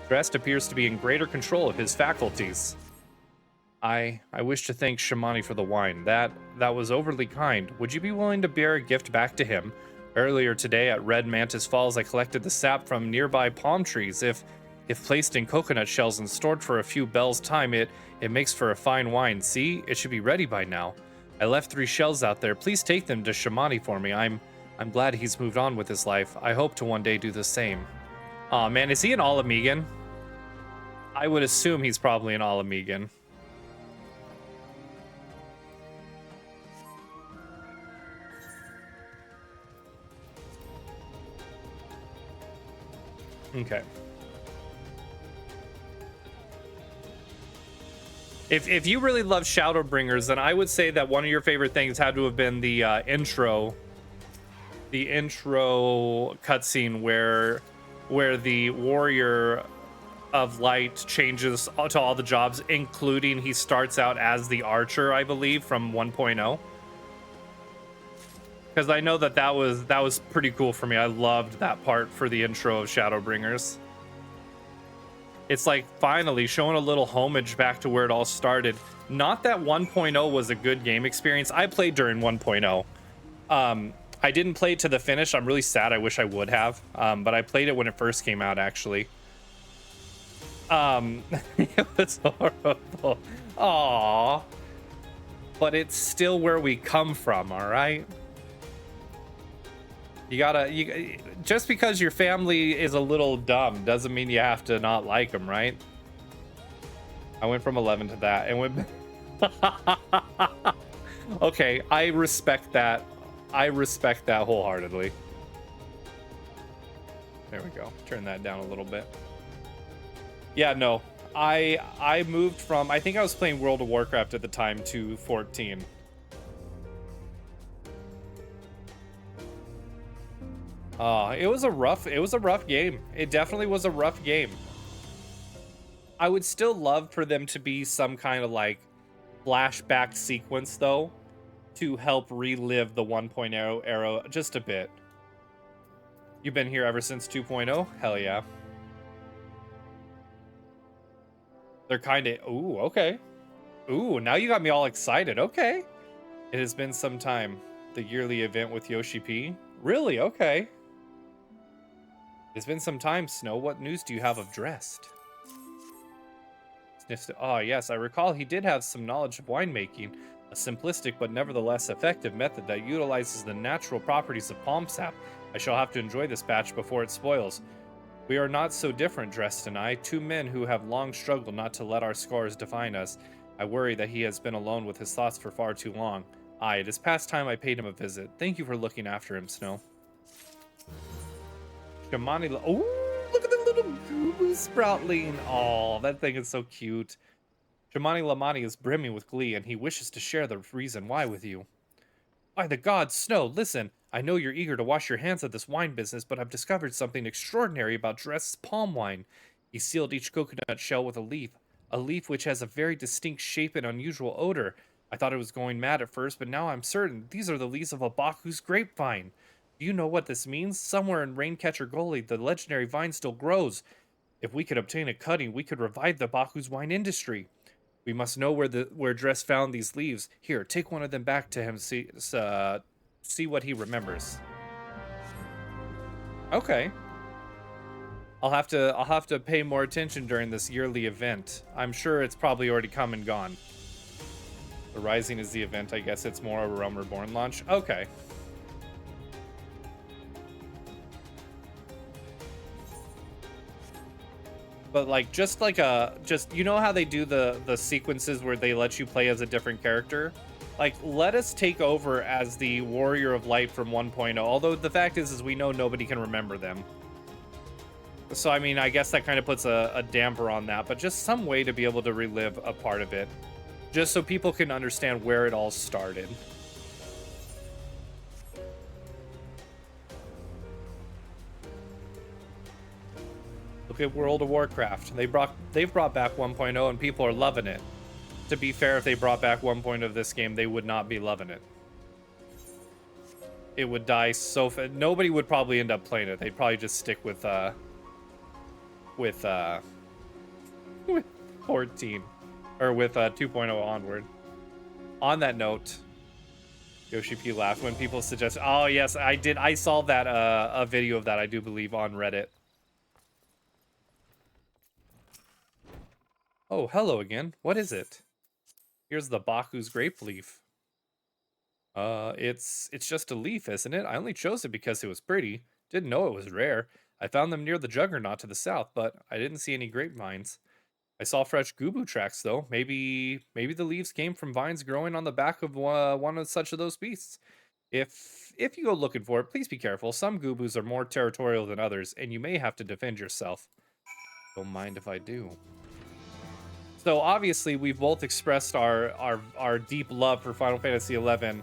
Drest appears to be in greater control of his faculties. I wish to thank Shamani for the wine. That was overly kind. Would you be willing to bear a gift back to him? Earlier today at Red Mantis Falls, I collected the sap from nearby palm trees. If placed in coconut shells and stored for a few bells' time, it makes for a fine wine. See, it should be ready by now. I left 3 shells out there. Please take them to Shamani for me. I'm glad he's moved on with his life. I hope to one day do the same. Aw, man, is he an Alamegan? I would assume he's probably an Alamegan. Okay. If you really love Shadowbringers, then I would say that one of your favorite things had to have been the intro cutscene where the warrior of light changes to all the jobs, including he starts out as the archer, I believe, from 1.0. Because I know that was pretty cool for me. I loved that part for the intro of Shadowbringers. It's like finally showing a little homage back to where it all started. Not that 1.0 was a good game experience. I played during 1.0. I didn't play it to the finish. I'm really sad. I wish I would have. But I played it when it first came out, actually. It was horrible. Aww. But it's still where we come from, all right? Just because your family is a little dumb doesn't mean you have to not like them, right? I went from 11 to that and went. Okay, I respect that. I respect that wholeheartedly. There we go. Turn that down a little bit. Yeah, no. I moved from, I think I was playing World of Warcraft at the time, to 14. It was a rough game. It definitely was a rough game. I would still love for them to be some kind of like flashback sequence though, to help relive the 1.0 era just a bit. You've been here ever since 2.0? Hell yeah. They're kind of, ooh, okay. Ooh, now you got me all excited. Okay. It has been some time. The yearly event with Yoshi P. Really? Okay. It's been some time, Snow. What news do you have of Drest? Oh, yes, I recall he did have some knowledge of winemaking, a simplistic but nevertheless effective method that utilizes the natural properties of palm sap. I shall have to enjoy this batch before it spoils. We are not so different, Drest and I, 2 men who have long struggled not to let our scars define us. I worry that he has been alone with his thoughts for far too long. Aye, it is past time I paid him a visit. Thank you for looking after him, Snow. Shamani, oh, look at the little boo sproutling. Oh, that thing is so cute. Shamani Lamani is brimming with glee, and he wishes to share the reason why with you. By the gods, Snow, listen. I know you're eager to wash your hands of this wine business, but I've discovered something extraordinary about Drest's palm wine. He sealed each coconut shell with a leaf which has a very distinct shape and unusual odor. I thought I was going mad at first, but now I'm certain these are the leaves of a Baku's grapevine. Do you know what this means? Somewhere in Raincatcher Gully, the legendary vine still grows. If we could obtain a cutting, we could revive the Baku's wine industry. We must know where Drest found these leaves. Here, take one of them back to him. See what he remembers. Okay. I'll have to pay more attention during this yearly event. I'm sure it's probably already come and gone. The Rising is the event. I guess it's more of a Realm Reborn launch. Okay. But like just you know how they do the sequences where they let you play as a different character? Like, let us take over as the Warrior of Light from 1.0. Although the fact is we know nobody can remember them. So I mean, I guess that kind of puts a damper on that, but just some way to be able to relive a part of it, just so people can understand where it all started. Look at World of Warcraft. They've brought back 1.0 and people are loving it. To be fair, if they brought back 1.0 of this game, they would not be loving it. It would die so fast. Nobody would probably end up playing it. They'd probably just stick with with 14, or with 2.0 onward. On that note, Yoshi P laughed when people suggest. Oh yes, I did. I saw that a video of that, I do believe, on Reddit. Oh, hello again. What is it? Here's the Baku's grape leaf. It's just a leaf, isn't it? I only chose it because it was pretty. Didn't know it was rare. I found them near the Juggernaut to the south, but I didn't see any grapevines. I saw fresh gubu tracks though. Maybe the leaves came from vines growing on the back of one of such of those beasts. If you go looking for it, please be careful. Some gubus are more territorial than others, and you may have to defend yourself. Don't mind if I do. So obviously, we've both expressed our deep love for Final Fantasy XI.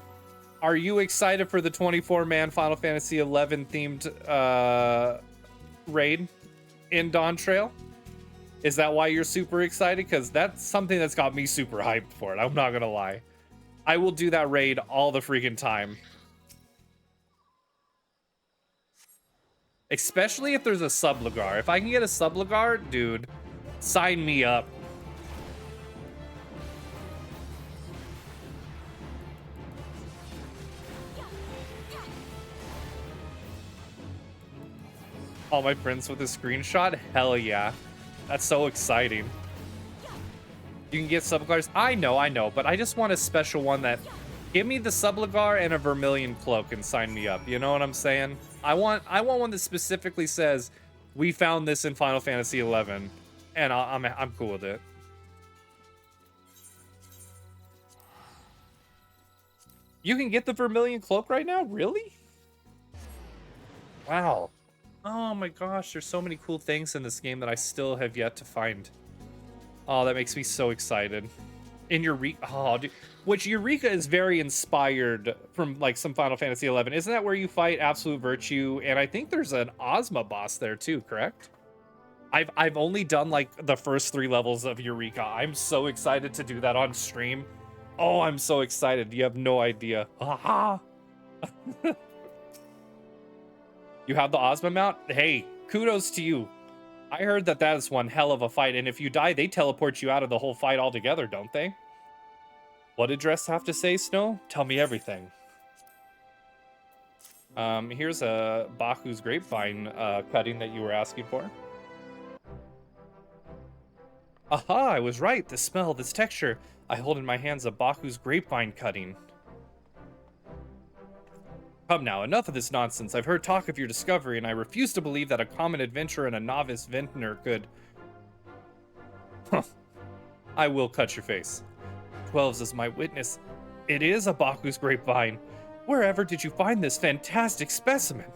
Are you excited for the 24-man Final Fantasy XI themed raid in Dawn Trail? Is that why you're super excited? Because that's something that's got me super hyped for it. I'm not gonna lie. I will do that raid all the freaking time. Especially if there's a Sublugar. If I can get a Sublugar, dude, sign me up. All my friends with a screenshot? Hell yeah. That's so exciting. You can get Sublugars. I know, but I just want a special one that... Give me the Sublugar and a Vermilion Cloak and sign me up. You know what I'm saying? I want one that specifically says, we found this in Final Fantasy XI, and I'm cool with it. You can get the Vermilion Cloak right now? Really? Wow. Oh my gosh, there's so many cool things in this game that I still have yet to find. Oh, that makes me so excited. In Eureka, oh, dude. Which Eureka is very inspired from like some Final Fantasy XI. Isn't that where you fight Absolute Virtue? And I think there's an Ozma boss there too, correct? I've only done like the first 3 levels of Eureka. I'm so excited to do that on stream. Oh, I'm so excited. You have no idea. Ah. You have the Ozma mount? Hey, kudos to you. I heard that is one hell of a fight, and if you die, they teleport you out of the whole fight altogether, don't they? What did Dress have to say, Snow? Tell me everything. Here's a Baku's grapevine cutting that you were asking for. Aha, I was right. The smell, this texture. I hold in my hands a Baku's grapevine cutting. Come now, enough of this nonsense. I've heard talk of your discovery, and I refuse to believe that a common adventurer and a novice vintner could... I will cut your face. 12's is my witness. It is a Baku's grapevine. Wherever did you find this fantastic specimen?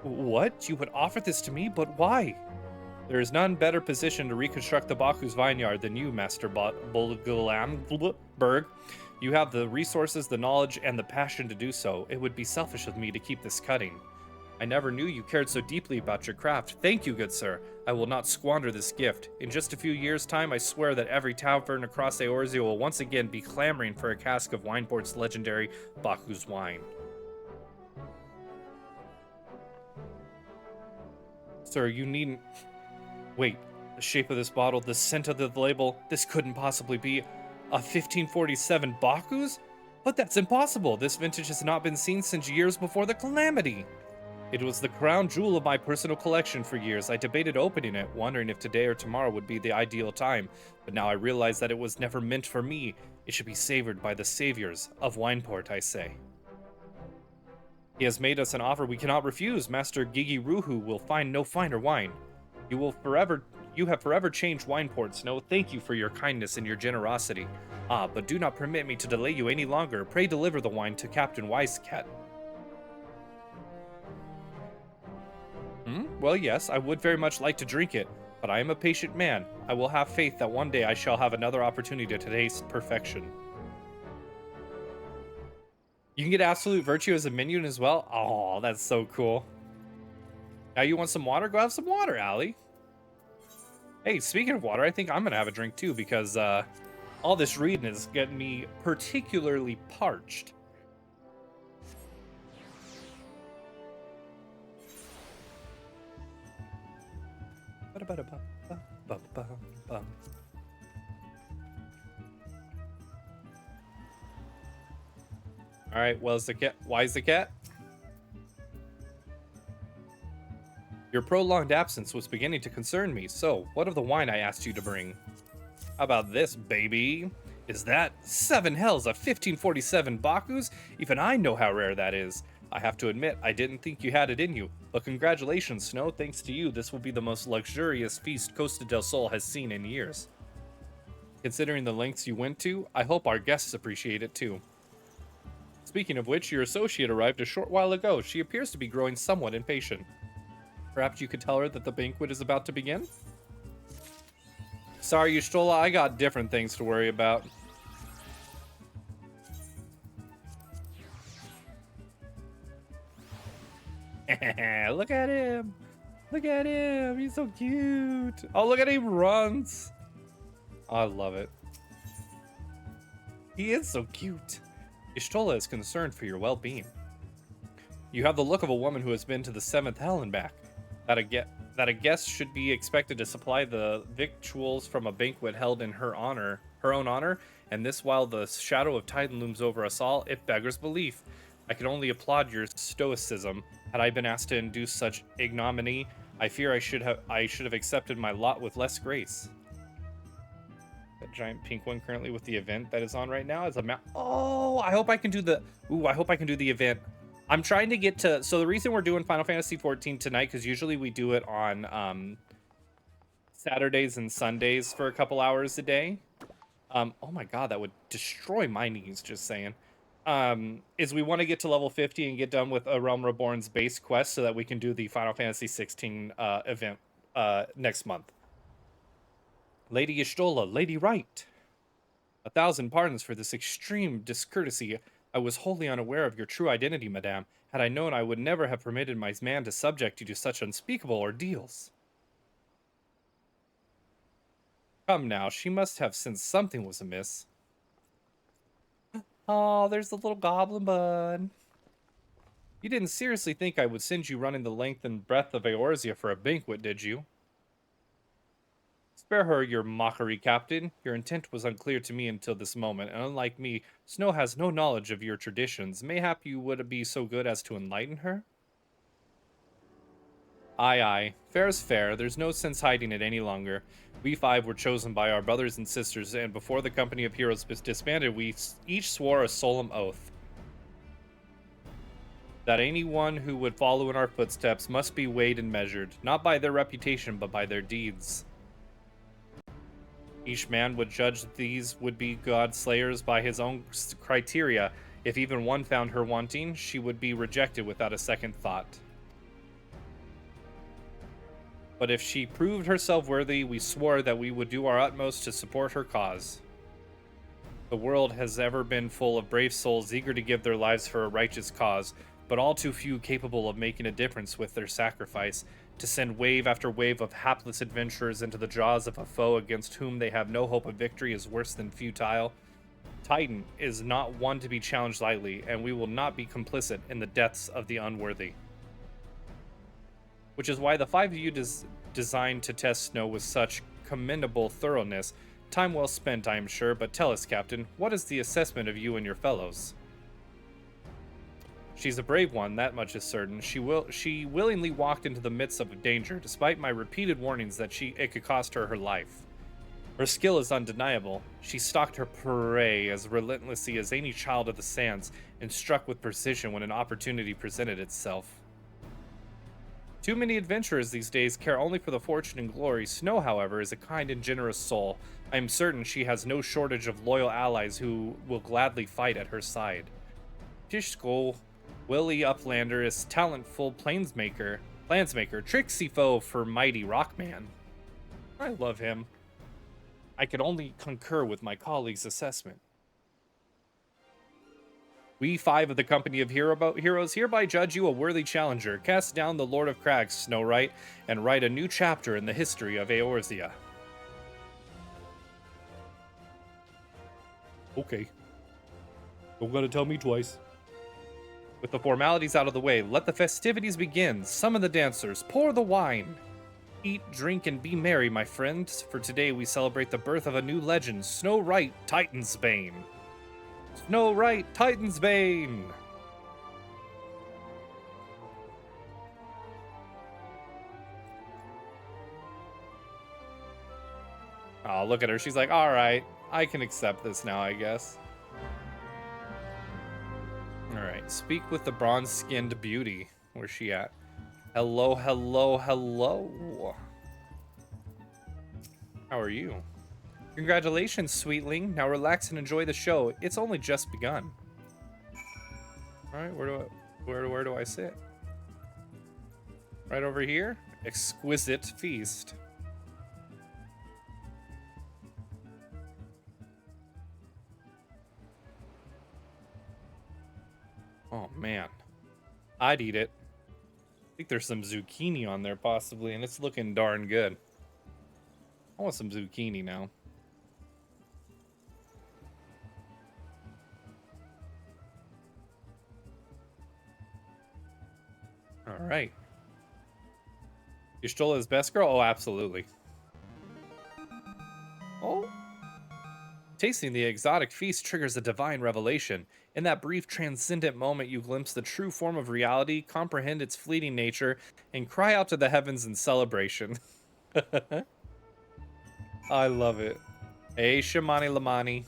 What? You would offer this to me? But why? There is none better positioned to reconstruct the Baku's vineyard than you, Master Berg. You have the resources, the knowledge, and the passion to do so. It would be selfish of me to keep this cutting. I never knew you cared so deeply about your craft. Thank you, good sir. I will not squander this gift. In just a few years' time, I swear that every tavern across Eorzea will once again be clamoring for a cask of Wineport's legendary Baku's wine. Sir, you needn't... Wait, the shape of this bottle, the scent of the label, this couldn't possibly be a 1547 Baku's? But that's impossible. This vintage has not been seen since years before the calamity. It was the crown jewel of my personal collection for years. I debated opening it, wondering if today or tomorrow would be the ideal time. But now I realize that it was never meant for me. It should be savored by the saviors of Wineport, I say. He has made us an offer we cannot refuse. Master Gigi Ruhu will find no finer wine. You have forever changed Wineport, Snow. Thank you for your kindness and your generosity. Ah, but do not permit me to delay you any longer. Pray deliver the wine to Captain Wisecat. Well, yes, I would very much like to drink it, but I am a patient man. I will have faith that one day I shall have another opportunity to taste perfection. You can get Absolute Virtue as a minion as well? Oh, that's so cool. Now you want some water? Go have some water, Allie. Hey, speaking of water, I think I'm gonna have a drink too, because all this reading is getting me particularly parched. Ba-da-ba-da-ba-ba-ba-ba-bum. All right, well, is the cat? Why is the cat? Your prolonged absence was beginning to concern me. So, what of the wine I asked you to bring? How about this, baby? Is that 7 hells of 1547 Bakus? Even I know how rare that is. I have to admit, I didn't think you had it in you. But congratulations, Snow. Thanks to you, this will be the most luxurious feast Costa del Sol has seen in years. Considering the lengths you went to, I hope our guests appreciate it too. Speaking of which, your associate arrived a short while ago. She appears to be growing somewhat impatient. Perhaps you could tell her that the banquet is about to begin? Sorry, Yushtola, I got different things to worry about. Look at him! Look at him! He's so cute! Oh, look at him runs! I love it. He is so cute. Ishtola is concerned for your well-being. You have the look of a woman who has been to the 7th hell and back. That a guest should be expected to supply the victuals from a banquet held in her own honor, and this while the shadow of Titan looms over us all, it beggars belief. I can only applaud your stoicism. Had I been asked to induce such ignominy, I fear I should have accepted my lot with less grace. That giant pink one currently with the event that is on right now is a map. Oh, I hope I can do the. Ooh, I hope I can do the event. I'm trying to get to. So the reason we're doing Final Fantasy XIV tonight, because usually we do it on Saturdays and Sundays for a couple hours a day. Oh my god, that would destroy my knees. Just saying. Is we want to get to level 50 and get done with A Realm Reborn's base quest so that we can do the Final Fantasy XVI event next month. Lady Ishtola, Lady Wright. 1,000 pardons for this extreme discourtesy. I was wholly unaware of your true identity, madame. Had I known, I would never have permitted my man to subject you to such unspeakable ordeals. Come now, she must have sensed something was amiss. Oh, there's the little goblin bud. You didn't seriously think I would send you running the length and breadth of Eorzea for a banquet, did you? Spare her your mockery, Captain. Your intent was unclear to me until this moment, and unlike me, Snow has no knowledge of your traditions. Mayhap you would be so good as to enlighten her? Aye, aye. Fair is fair. There's no sense hiding it any longer. We 5 were chosen by our brothers and sisters, and before the company of heroes disbanded, we each swore a solemn oath that anyone who would follow in our footsteps must be weighed and measured, not by their reputation, but by their deeds. Each man would judge these would-be god-slayers by his own criteria. If even one found her wanting, she would be rejected without a second thought. But if she proved herself worthy, we swore that we would do our utmost to support her cause. The world has ever been full of brave souls eager to give their lives for a righteous cause, but all too few capable of making a difference with their sacrifice. To send wave after wave of hapless adventurers into the jaws of a foe against whom they have no hope of victory is worse than futile. Titan is not one to be challenged lightly, and we will not be complicit in the deaths of the unworthy. Which is why the 5 of you designed to test Snow with such commendable thoroughness. Time well spent, I am sure, but tell us, Captain, what is the assessment of you and your fellows? She's a brave one, that much is certain. She willingly walked into the midst of danger, despite my repeated warnings that it could cost her her life. Her skill is undeniable. She stalked her prey as relentlessly as any child of the sands, and struck with precision when an opportunity presented itself. Too many adventurers these days care only for the fortune and glory. Snow, however, is a kind and generous soul. I am certain she has no shortage of loyal allies who will gladly fight at her side. Tishko, Willie Uplander is talentful plansmaker, tricksy foe for mighty Rockman. I love him. I can only concur with my colleague's assessment. We 5 of the company of heroes hereby judge you a worthy challenger. Cast down the Lord of Crags, Snow White, and write a new chapter in the history of Eorzea. Okay. Don't gotta tell me twice. With the formalities out of the way, let the festivities begin. Summon the dancers, pour the wine. Eat, drink, and be merry, my friends, for today we celebrate the birth of a new legend, Snow White, Titan's Bane. Snow White, Titan's Bane! Oh, look at her. She's like, all right, I can accept this now, I guess. All right, speak with the bronze-skinned beauty. Where's she at? Hello, hello, hello. How are you? Congratulations, sweetling. Now relax and enjoy the show. It's only just begun. All right, where do I sit? Right over here. Exquisite feast. Oh man, I'd eat it. I think there's some zucchini on there possibly, and it's looking darn good. I want some zucchini now. All right. You stole his best girl? Oh, absolutely. Oh. Tasting the exotic feast triggers a divine revelation. In that brief, transcendent moment, you glimpse the true form of reality, comprehend its fleeting nature, and cry out to the heavens in celebration. I love it. Hey, Shamani Lamani.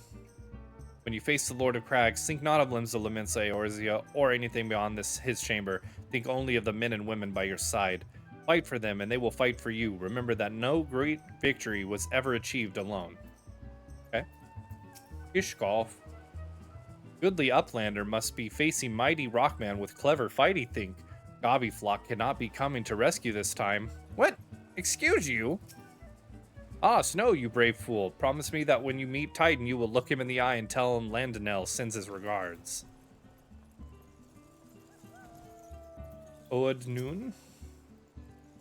When you face the Lord of Crags, think not of limbs of Lamince or Zia or anything beyond his chamber. Think only of the men and women by your side. Fight for them, and they will fight for you. Remember that no great victory was ever achieved alone. Okay. Ishgolf. Goodly Uplander must be facing mighty Rockman with clever fighty think. Gobbyflock cannot be coming to rescue this time. What? Excuse you? Ah, Snow, you brave fool. Promise me that when you meet Titan, you will look him in the eye and tell him Landonel sends his regards. Oad Noon?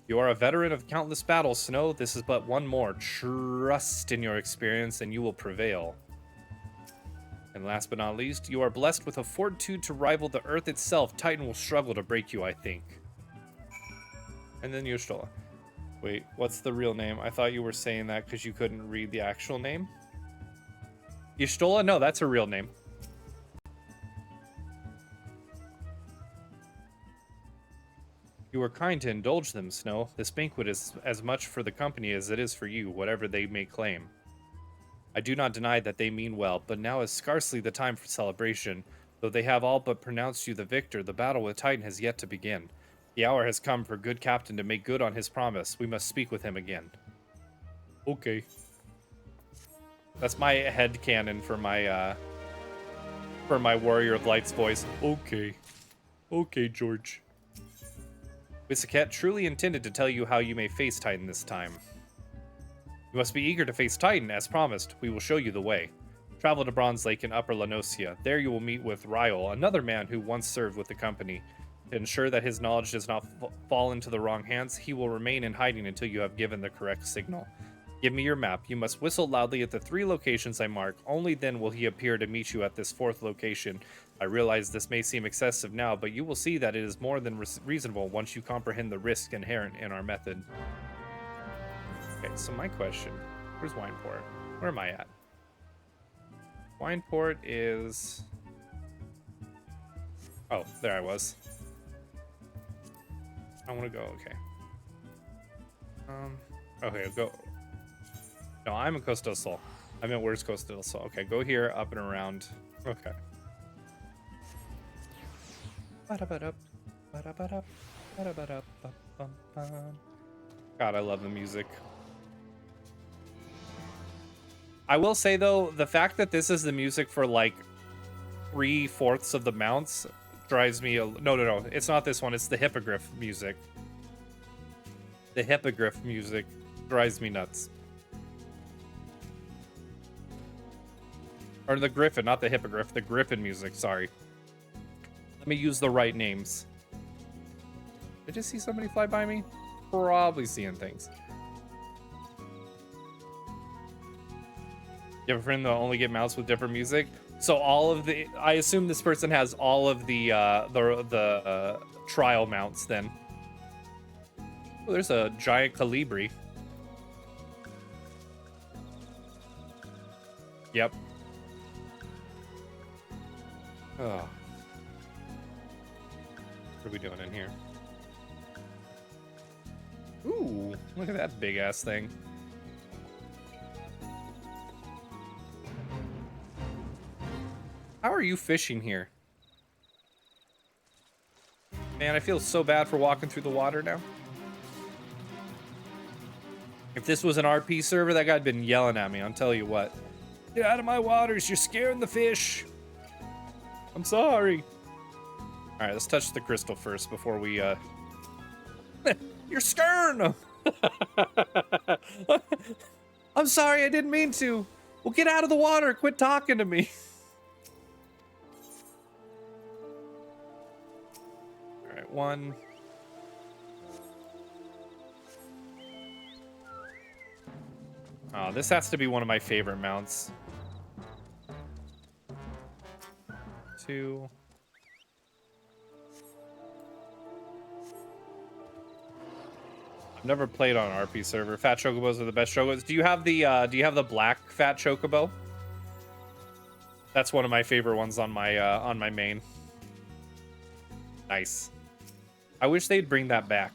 You are a veteran of countless battles, Snow. This is but one more. Trust in your experience and you will prevail. And last but not least, you are blessed with a fortitude to rival the earth itself. Titan will struggle to break you, I think. And then Yushtola. Wait, what's the real name? I thought you were saying that because you couldn't read the actual name. Yushtola? No, that's her real name. You were kind to indulge them, Snow. This banquet is as much for the company as it is for you, whatever they may claim. I do not deny that they mean well, but now is scarcely the time for celebration. Though they have all but pronounced you the victor, the battle with Titan has yet to begin. The hour has come for good captain to make good on his promise. We must speak with him again. Okay. That's my headcanon for my Warrior of Light's voice. Okay. Okay, George. Wissaket truly intended to tell you how you may face Titan this time. You must be eager to face Titan, as promised. We will show you the way. Travel to Bronze Lake in Upper Lanosia. There you will meet with Ryol, another man who once served with the company. To ensure that his knowledge does not fall into the wrong hands, he will remain in hiding until you have given the correct signal. Give me your map. You must whistle loudly at the 3 locations I mark. Only then will he appear to meet you at this 4th location. I realize this may seem excessive now, but you will see that it is more than reasonable once you comprehend the risk inherent in our method. Okay, so my question, where's Wineport? Where am I at? Wineport is... Oh, there I was. I want to go, okay. Okay, go. No, I'm in Costa del Sol. I meant where's Costa del Sol? Okay, go here, up and around. Okay. God, I love the music. I will say, though, the fact that this is the music for, like, 3/4 of the mounts drives me... No, it's not this one. It's the Hippogriff music. The Hippogriff music drives me nuts. Or the Griffin, not the Hippogriff. The Griffin music, sorry. Let me use the right names. Did I see somebody fly by me? Probably seeing things. You have a friend that only get mounts with different music? So all of the... I assume this person has all of the trial mounts then. Oh, there's a giant colibri. Yep. Oh. What are we doing in here? Ooh, look at that big ass thing. How are you fishing here? Man, I feel so bad for walking through the water now. If this was an RP server, that guy'd been yelling at me, I'll tell you what. Get out of my waters, you're scaring the fish. I'm sorry. All right, let's touch the crystal first before we, You're scaring them. I'm sorry, I didn't mean to. Well, get out of the water, quit talking to me. All right, one. Oh, this has to be one of my favorite mounts. Two. I've never played on an RP server. Fat chocobos are the best chocobos. Do you have the black fat chocobo? That's one of my favorite ones on my main. Nice. I wish they'd bring that back.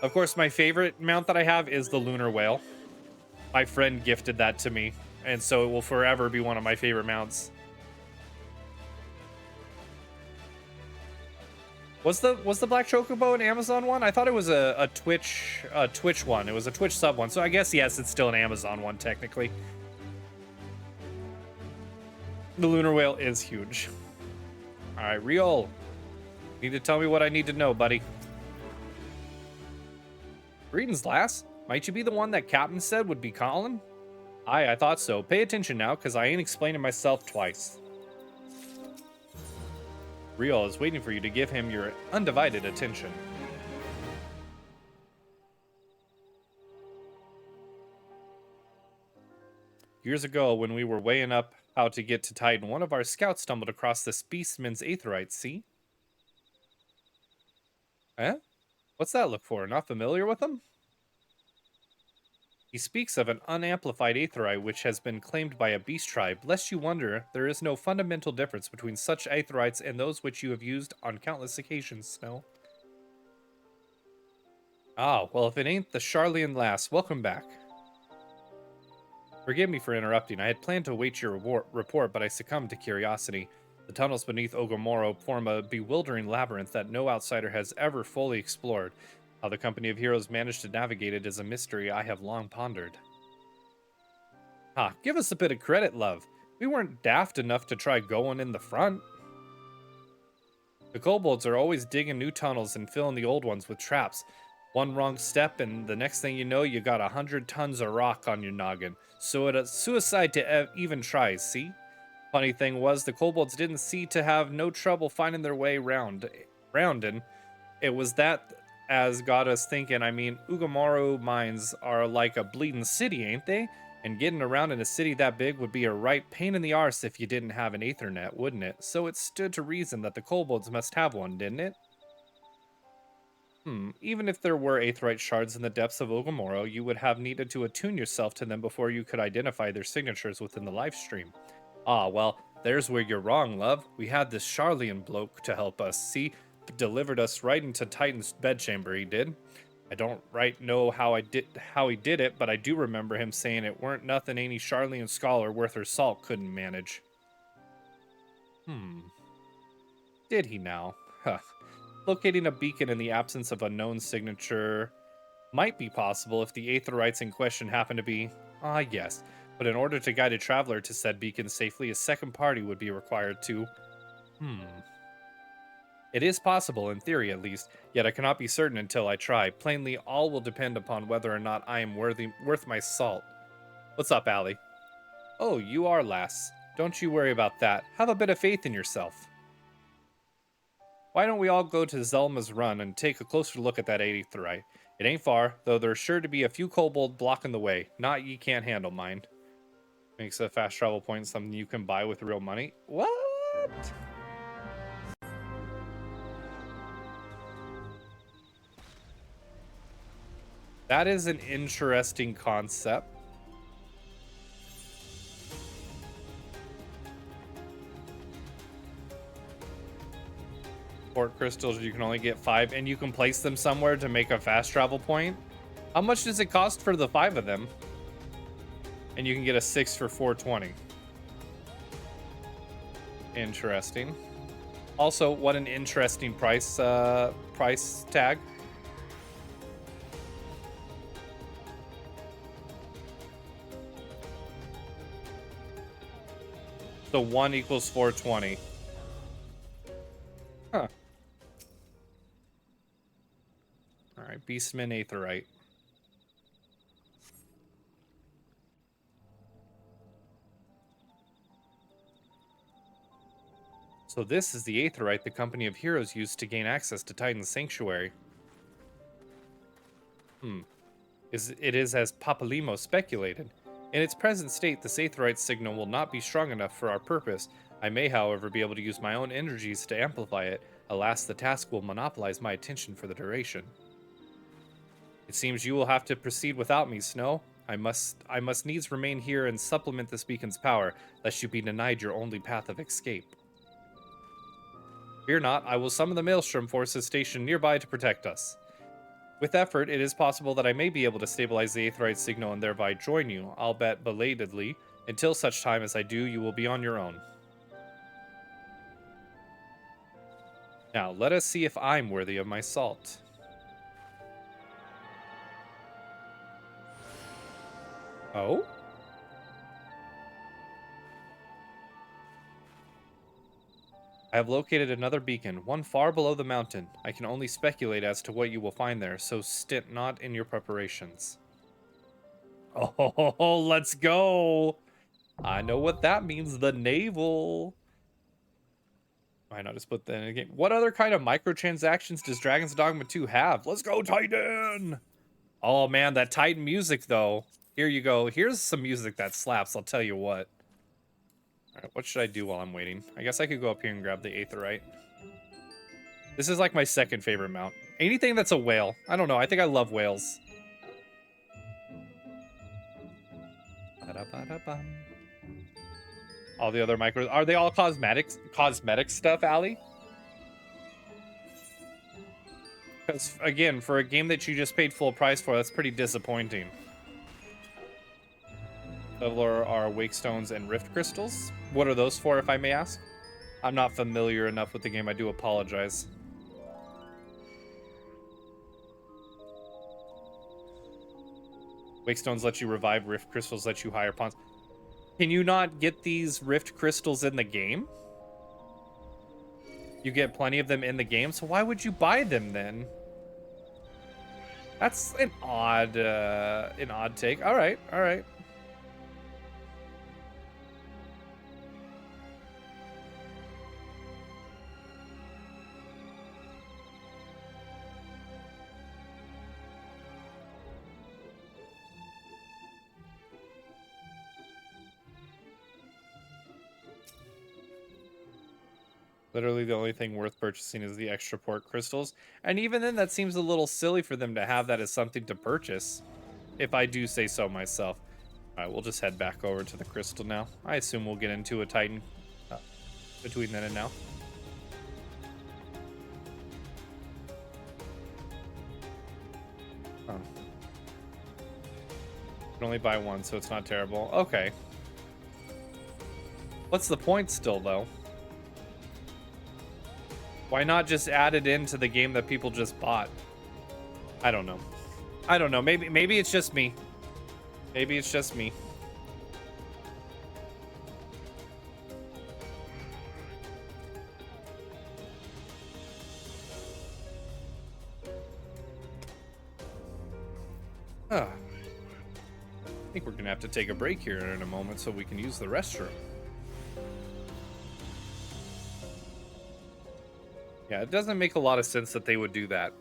Of course, my favorite mount that I have is the lunar whale. My friend gifted that to me, and so it will forever be one of my favorite mounts. Was the black chocobo an Amazon one? I thought it was a Twitch one. It was a Twitch sub one. So I guess yes, it's still an Amazon one technically. The lunar whale is huge. All right, Riol. Need to tell me what I need to know, buddy. Greetings, lass. Might you be the one that Captain said would be calling? Aye, I thought so. Pay attention now, because I ain't explaining myself twice. Riol is waiting for you to give him your undivided attention. Years ago, when we were weighing up how to get to Titan, one of our scouts stumbled across this beastman's aetherites, see? Eh? What's that look for? Not familiar with him? He speaks of an unamplified aetherite which has been claimed by a beast tribe. Lest you wonder, there is no fundamental difference between such aetherites and those which you have used on countless occasions, Snow. Ah, well, if it ain't the Charlian lass, welcome back. Forgive me for interrupting. I had planned to await your report, but I succumbed to curiosity. The tunnels beneath Ogomoro form a bewildering labyrinth that no outsider has ever fully explored. How the company of heroes managed to navigate it is a mystery I have long pondered. Ha, give us a bit of credit, love. We weren't daft enough to try going in the front. The kobolds are always digging new tunnels and filling the old ones with traps. One wrong step and the next thing you know, you got 100 tons of rock on your noggin. So it's suicide to even try, see? Funny thing was, the kobolds didn't seem to have no trouble finding their way roundin'. It was that as got us thinking. I mean, Ugamaru mines are like a bleeding city, ain't they? And getting around in a city that big would be a right pain in the arse if you didn't have an Aethernet, wouldn't it? So it stood to reason that the kobolds must have one, didn't it? Even if there were aetherite shards in the depths of Ogomoro, you would have needed to attune yourself to them before you could identify their signatures within the live stream. Ah, well, there's where you're wrong, love. We had this Charlian bloke to help us, see? Delivered us right into Titan's bedchamber, he did. I don't right know how he did it, but I do remember him saying it weren't nothing any Charlian scholar worth her salt couldn't manage. Did he now? Huh. Locating a beacon in the absence of a known signature might be possible if the aetherites in question happen to be... yes. But in order to guide a traveler to said beacon safely, a second party would be required to... It is possible, in theory at least, yet I cannot be certain until I try. Plainly, all will depend upon whether or not I am worth my salt. What's up, Allie? Oh, you are, lass. Don't you worry about that. Have a bit of faith in yourself. Why don't we all go to Zelma's Run and take a closer look at that aetherite? It ain't far, though there's sure to be a few kobold blocking the way. Not ye can't handle, mind. Makes a fast travel point something you can buy with real money. What? That is an interesting concept. Port crystals, you can only get 5, and you can place them somewhere to make a fast travel point. How much does it cost for the 5 of them? And you can get a 6 for 420. Interesting. Also, what an interesting price tag. So 1 equals 420. Huh. All right, Beastman Aetherite. So this is the Aetherite the Company of Heroes used to gain access to Titan's Sanctuary. It is as Papalimo speculated. In its present state, this Aetherite signal will not be strong enough for our purpose. I may, however, be able to use my own energies to amplify it. Alas, the task will monopolize my attention for the duration. It seems you will have to proceed without me, Snow. I must needs remain here and supplement this beacon's power, lest you be denied your only path of escape. Fear not, I will summon the Maelstrom forces stationed nearby to protect us. With effort, it is possible that I may be able to stabilize the Aetherite signal and thereby join you, I'll bet belatedly. Until such time as I do, you will be on your own. Now, let us see if I'm worthy of my salt. Oh? I have located another beacon, one far below the mountain. I can only speculate as to what you will find there, so stint not in your preparations. Oh, let's go! I know what that means, the naval. Why not just put that in a game? What other kind of microtransactions does Dragon's Dogma 2 have? Let's go, Titan! Oh man, that Titan music though. Here you go. Here's some music that slaps, I'll tell you what. Alright, what should I do while I'm waiting? I guess I could go up here and grab the Aetherite. This is like my second favorite mount. Anything that's a whale. I don't know, I think I love whales. All the other micros. Are they all cosmetic stuff, Allie? Because, again, for a game that you just paid full price for, that's pretty disappointing. Leveler are Wake Stones and Rift Crystals. What are those for, if I may ask? I'm not familiar enough with the game. I do apologize. Wake Stones let you revive. Rift Crystals let you hire pawns. Can you not get these Rift Crystals in the game? You get plenty of them in the game, so why would you buy them then? That's an odd take. All right, all right. Literally the only thing worth purchasing is the extra port crystals. And even then, that seems a little silly for them to have that as something to purchase, if I do say so myself. All right, we'll just head back over to the crystal now. I assume we'll get into a Titan between then and now. Oh. Can only buy one, so it's not terrible. Okay. What's the point still, though? Why not just add it into the game that people just bought? I don't know. I don't know. Maybe it's just me. Maybe it's just me. I think we're gonna have to take a break here in a moment so we can use the restroom. Yeah, it doesn't make a lot of sense that they would do that.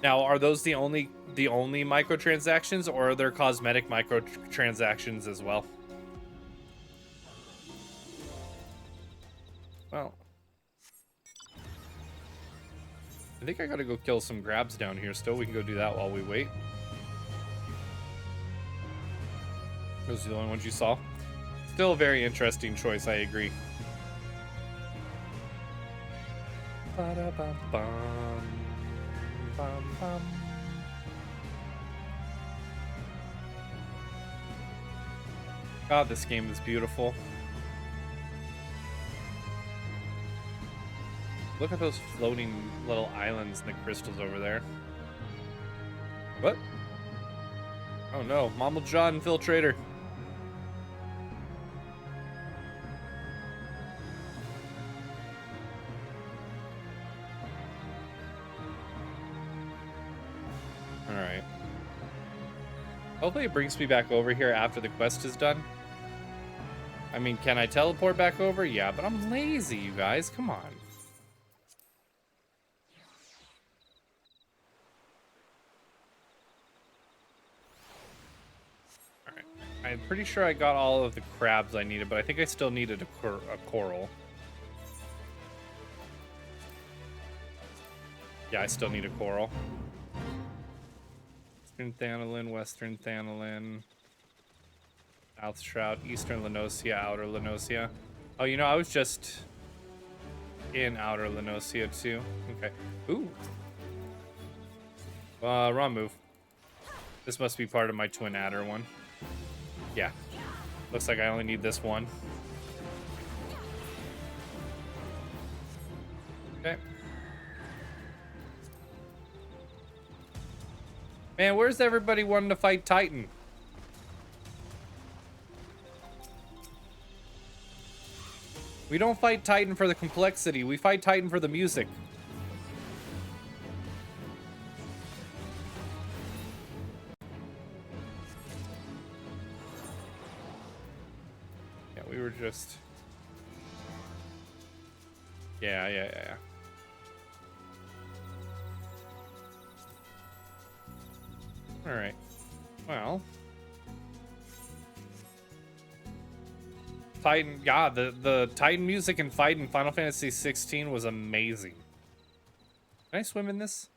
Now, are those the only microtransactions, or are there cosmetic microtransactions as well? Well, I think I gotta go kill some crabs down here still. We can go do that while we wait. Those are the only ones you saw. Still a very interesting choice, I agree. Ba-da-bum-bum. Bum-bum. God, this game is beautiful. Look at those floating little islands and the crystals over there. What? Oh no, Mama John Infiltrator. Alright. Hopefully it brings me back over here after the quest is done. I mean, can I teleport back over? Yeah, but I'm lazy, you guys. Come on. Alright. I'm pretty sure I got all of the crabs I needed, but I think I still needed a coral. Yeah, I still need a coral. Eastern Thanolin, Western Thanolin, South Shroud, Eastern Lenosia, Outer Lenosia. Oh, you know, I was just in Outer Lenosia too. Okay. Ooh. Wrong move. This must be part of my Twin Adder one. Yeah. Looks like I only need this one. Okay. Man, where's everybody wanting to fight Titan? We don't fight Titan for the complexity. We fight Titan for the music. Yeah, we were just... Yeah. Alright. Well... Titan, God, the Titan music and fight in Final Fantasy 16 was amazing. Can I swim in this?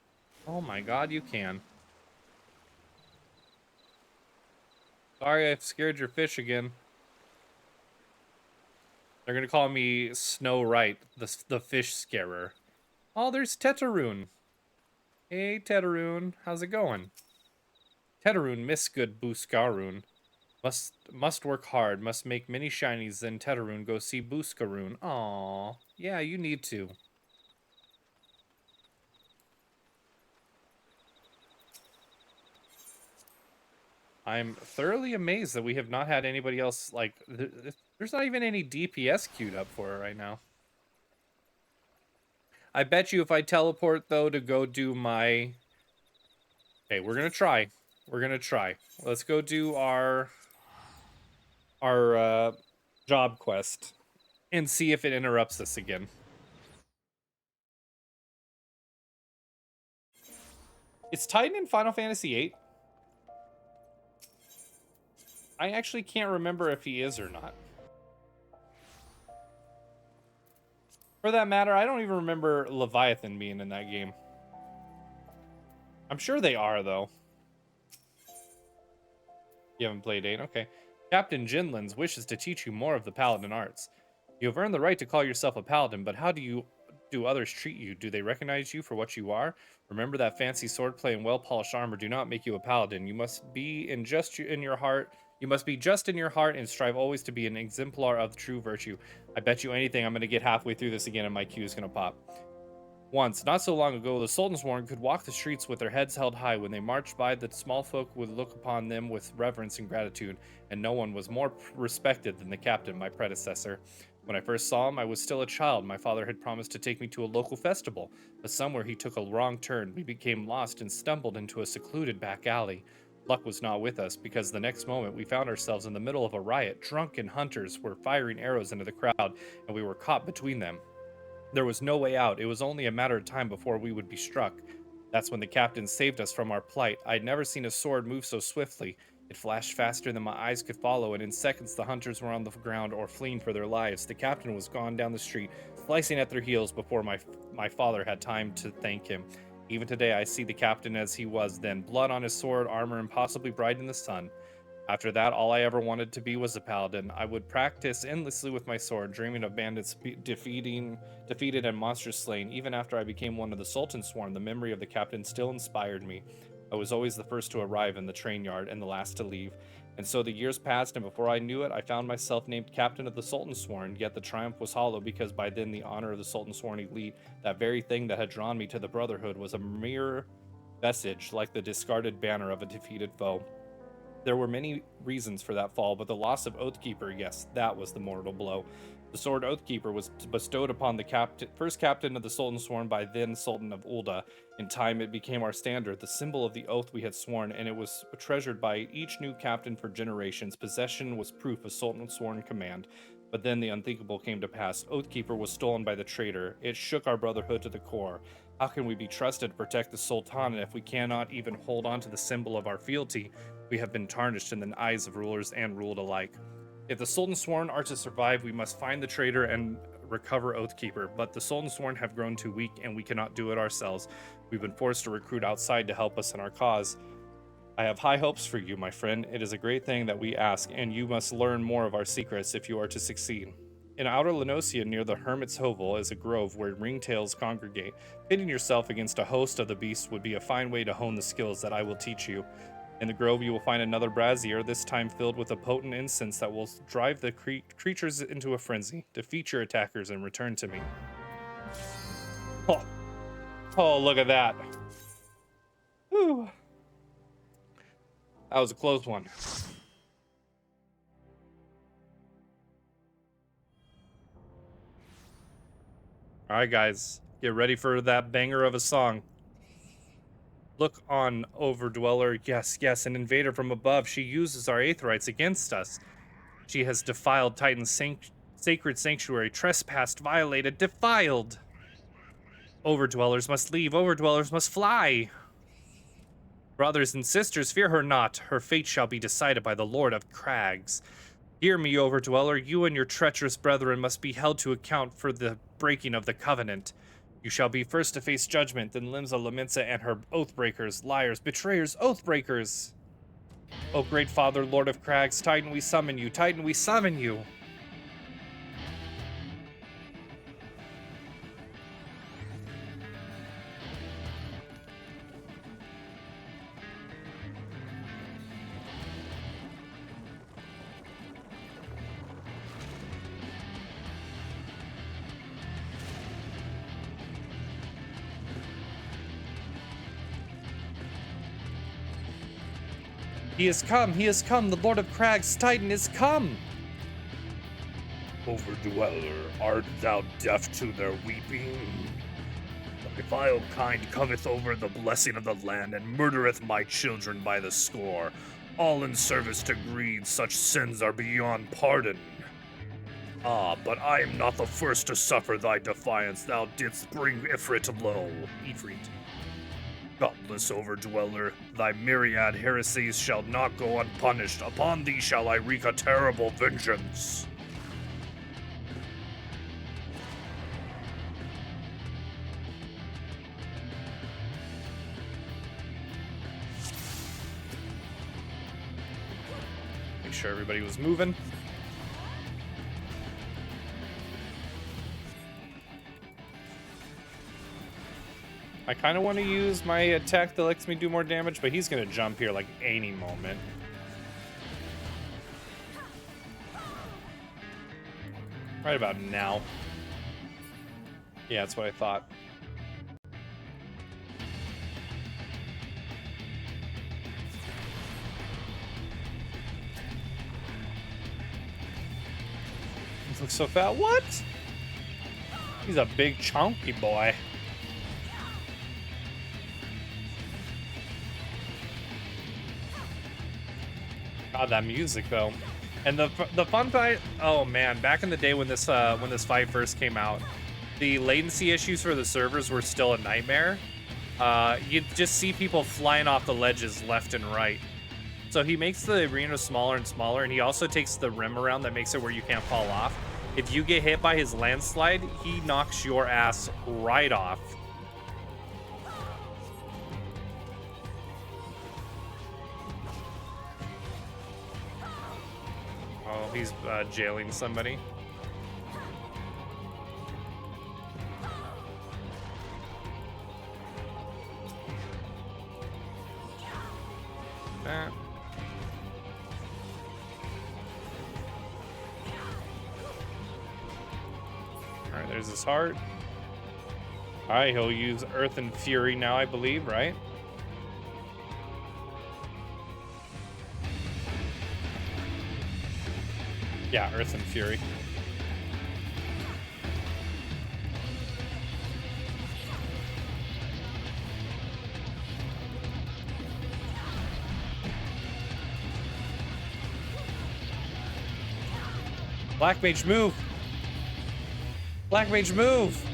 Oh my God, you can. Sorry, I've scared your fish again. They're gonna call me Snow White, the fish scarer. Oh, there's Tetaroon. Hey, Tetaroon, how's it going? Tetaroon, miss good Buscaroon. Must work hard, must make many shinies, then Tetaroon go see Buscaroon. Aww. Yeah, you need to. I'm thoroughly amazed that we have not had anybody else, like, there's not even any DPS queued up for it right now. I bet you if I teleport, though, to go do my... Okay, we're gonna try. We're gonna try. Let's go do our job quest and see if it interrupts us again. Is Titan in Final Fantasy VIII? I actually can't remember if he is or not. For that matter, I don't even remember Leviathan being in that game. I'm sure they are, though. You haven't played 8? Okay. Captain Jinlins wishes to teach you more of the paladin arts. You have earned the right to call yourself a paladin, but how do others treat you? Do they recognize you for what you are? Remember that fancy swordplay and well-polished armor do not make you a paladin. You must be just in your heart and strive always to be an exemplar of true virtue. I bet you anything I'm going to get halfway through this again and my queue is going to pop. Once, not so long ago, the Sultan's Warren could walk the streets with their heads held high. When they marched by, the small folk would look upon them with reverence and gratitude, and no one was more respected than the captain, my predecessor. When I first saw him, I was still a child. My father had promised to take me to a local festival, but somewhere he took a wrong turn. We became lost and stumbled into a secluded back alley. Luck was not with us, because the next moment we found ourselves in the middle of a riot. Drunken hunters were firing arrows into the crowd, and we were caught between them. There was no way out. It was only a matter of time before we would be struck. That's when the captain saved us from our plight. I'd never seen a sword move so swiftly. It flashed faster than my eyes could follow, and in seconds the hunters were on the ground or fleeing for their lives. The captain was gone down the street, slicing at their heels before my father had time to thank him. Even today I see the captain as he was then, blood on his sword, armor impossibly bright in the sun. After that, all I ever wanted to be was a paladin. I would practice endlessly with my sword, dreaming of bandits defeated and monsters slain. Even after I became one of the Sultan's Sworn, the memory of the captain still inspired me. I was always the first to arrive in the train yard and the last to leave. And so the years passed, and before I knew it, I found myself named captain of the Sultan's Sworn. Yet the triumph was hollow, because by then the honor of the Sultan's Sworn elite, that very thing that had drawn me to the Brotherhood, was a mere vestige, like the discarded banner of a defeated foe. There were many reasons for that fall, but the loss of Oathkeeper, yes, that was the mortal blow. The sword Oathkeeper was bestowed upon the first captain of the Sultan's Sworn by then Sultan of Ulda. In time, it became our standard, the symbol of the oath we had sworn, and it was treasured by each new captain for generations. Possession was proof of Sultan's Sworn command. But then the unthinkable came to pass. Oathkeeper was stolen by the traitor. It shook our brotherhood to the core. How can we be trusted to protect the Sultan if we cannot even hold on to the symbol of our fealty? We have been tarnished in the eyes of rulers and ruled alike. If the Sultan's Sworn are to survive, we must find the traitor and recover Oathkeeper. But the Sultan's Sworn have grown too weak, and we cannot do it ourselves. We've been forced to recruit outside to help us in our cause. I have high hopes for you, my friend. It is a great thing that we ask, and you must learn more of our secrets if you are to succeed. In outer Lenosia, near the Hermit's Hovel, is a grove where ringtails congregate. Pitting yourself against a host of the beasts would be a fine way to hone the skills that I will teach you. In the grove, you will find another brazier, this time filled with a potent incense that will drive the creatures into a frenzy. Defeat your attackers and return to me. Oh, look at that. Whew. That was a close one. All right, guys, get ready for that banger of a song. Look on, Overdweller. Yes, an invader from above. She uses our Aetherites against us. She has defiled Titan's sacred sanctuary, trespassed, violated, defiled. Overdwellers must leave. Overdwellers must fly. Brothers and sisters, fear her not. Her fate shall be decided by the Lord of Crags. Hear me, Overdweller. You and your treacherous brethren must be held to account for the breaking of the covenant. You shall be first to face judgment, then Limsa Laminsa and her oathbreakers, liars, betrayers, oathbreakers. O great father, Lord of Crags, Titan, we summon you. Titan, we summon you. He has come, the Lord of Crags, Titan is come! Overdweller, art thou deaf to their weeping? Thy vile kind cometh over the blessing of the land, and murdereth my children by the score. All in service to greed, such sins are beyond pardon. Ah, but I am not the first to suffer thy defiance. Thou didst bring Ifrit low. Ifrit. Godless Overdweller, thy myriad heresies shall not go unpunished. Upon thee shall I wreak a terrible vengeance. Make sure everybody was moving. I kind of want to use my attack that lets me do more damage, but he's going to jump here like any moment. Right about now. Yeah, that's what I thought. He looks so fat. What? He's a big chunky boy. God, that music though, and the fun fight. Oh man, back in the day when this fight first came out, the latency issues for the servers were still a nightmare. You'd just see people flying off the ledges left and right. So he makes the arena smaller and smaller, and he also takes the rim around that makes it where you can't fall off. If you get hit by his landslide, he knocks your ass right off. Oh, he's jailing somebody. That. Alright, there's his heart. Alright, he'll use Earth and Fury now, I believe, right? Yeah, Earth and Fury. Black Mage, move! Black Mage, move!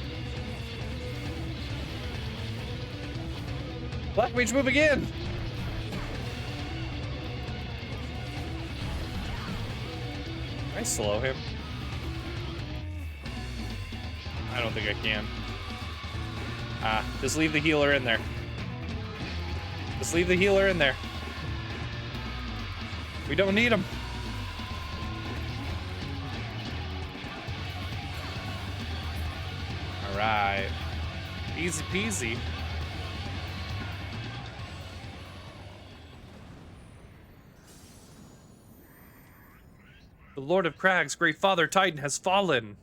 Black Mage, move again! Can I slow him? I don't think I can. Ah, just leave the healer in there. Just leave the healer in there. We don't need him. Alright. Easy peasy. The Lord of Crag's great father Titan has fallen.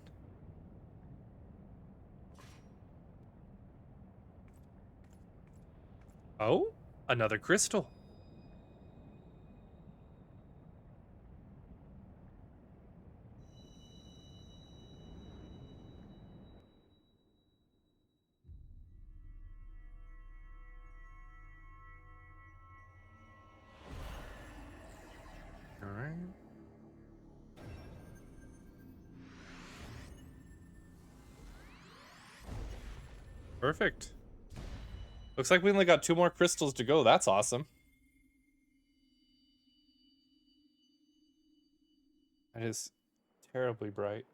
Oh, another crystal. All right. Perfect. Looks like we only got 2 more crystals to go. That's awesome. That is terribly bright.